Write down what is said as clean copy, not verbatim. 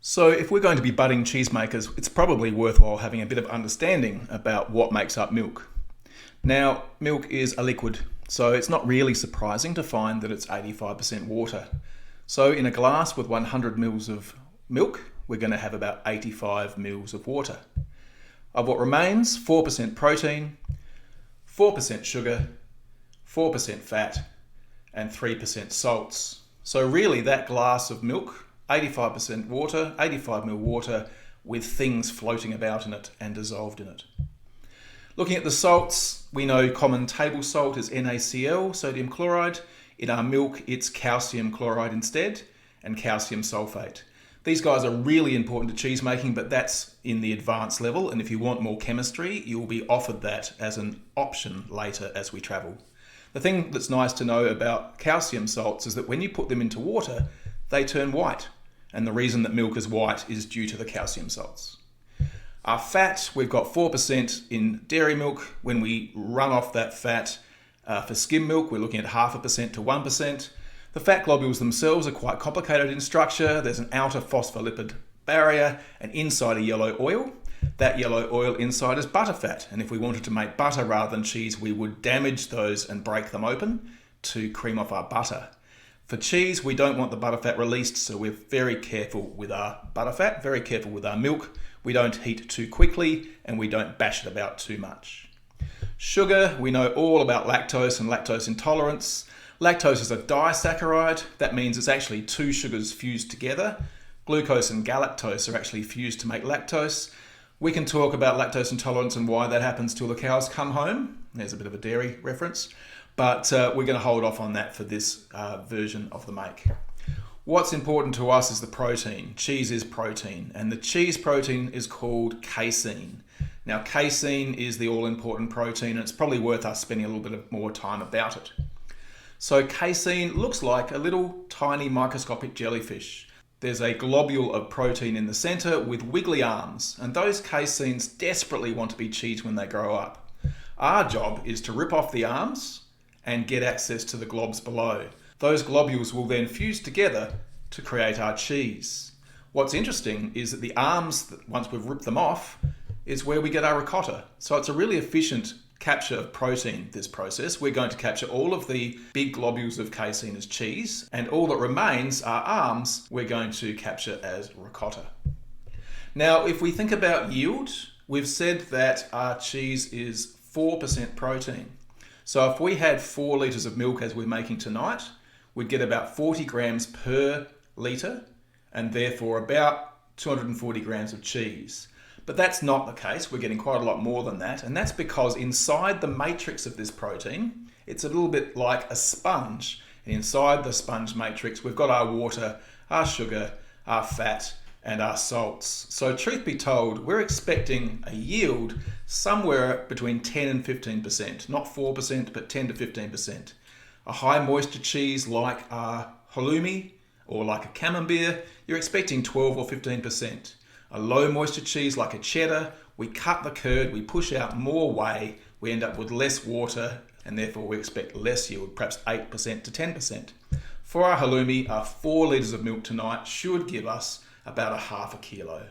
So if we're going to be budding cheesemakers, it's probably worthwhile having a bit of understanding about what makes up milk. Now, milk is a liquid, so it's not really surprising to find that it's 85% water. So in a glass with 100 mils of milk, we're going to have about 85 mils of water. Of what remains, 4% protein, 4% sugar, 4% fat, and 3% salts. So really that glass of milk, 85% water, 85 ml water with things floating about in it and dissolved in it. Looking at the salts, we know common table salt is NaCl, sodium chloride. In our milk, it's calcium chloride instead, and calcium sulfate. These guys are really important to cheese making, but that's in the advanced level, and if you want more chemistry, you will be offered that as an option later as we travel. The thing that's nice to know about calcium salts is that when you put them into water, they turn white. And the reason that milk is white is due to the calcium salts. Our fat, we've got 4% in dairy milk. When we run off that fat for skim milk, we're looking at 0.5% to 1%. The fat globules themselves are quite complicated in structure. There's an outer phospholipid barrier and inside a yellow oil. That yellow oil inside is butterfat. And if we wanted to make butter rather than cheese, we would damage those and break them open to cream off our butter. For cheese, we don't want the butterfat released, so we're very careful with our butterfat, very careful with our milk. We don't heat too quickly and we don't bash it about too much. Sugar, we know all about lactose and lactose intolerance. Lactose is a disaccharide. That means it's actually two sugars fused together. Glucose and galactose are actually fused to make lactose. We can talk about lactose intolerance and why that happens till the cows come home. There's a bit of a dairy reference. But we're going to hold off on that for this version of the make. What's important to us is the protein. Cheese is protein, and the cheese protein is called casein. Now, casein is the all-important protein, and it's probably worth us spending a little bit more time about it. So casein looks like a little tiny microscopic jellyfish. There's a globule of protein in the center with wiggly arms, and those caseins desperately want to be cheese when they grow up. Our job is to rip off the arms and get access to the globs below. Those globules will then fuse together to create our cheese. What's interesting is that the arms, once we've ripped them off, is where we get our ricotta. So it's a really efficient capture of protein, this process. We're going to capture all of the big globules of casein as cheese, and all that remains, our arms, we're going to capture as ricotta. Now, if we think about yield, we've said that our cheese is 4% protein. So if we had 4 litres of milk as we're making tonight, we'd get about 40 grams per litre and therefore about 240 grams of cheese. But that's not the case. We're getting quite a lot more than that. And that's because inside the matrix of this protein, it's a little bit like a sponge. And inside the sponge matrix, we've got our water, our sugar, our fat, and our salts. So truth be told, we're expecting a yield somewhere between 10 and 15%, not 4%, but 10 to 15%. A high moisture cheese like a halloumi or like a camembert, you're expecting 12 or 15%. A low moisture cheese like a cheddar, we cut the curd, we push out more whey, we end up with less water, and therefore we expect less yield, perhaps 8% to 10%. For our halloumi, our 4 litres of milk tonight should give us about 0.5 kilo.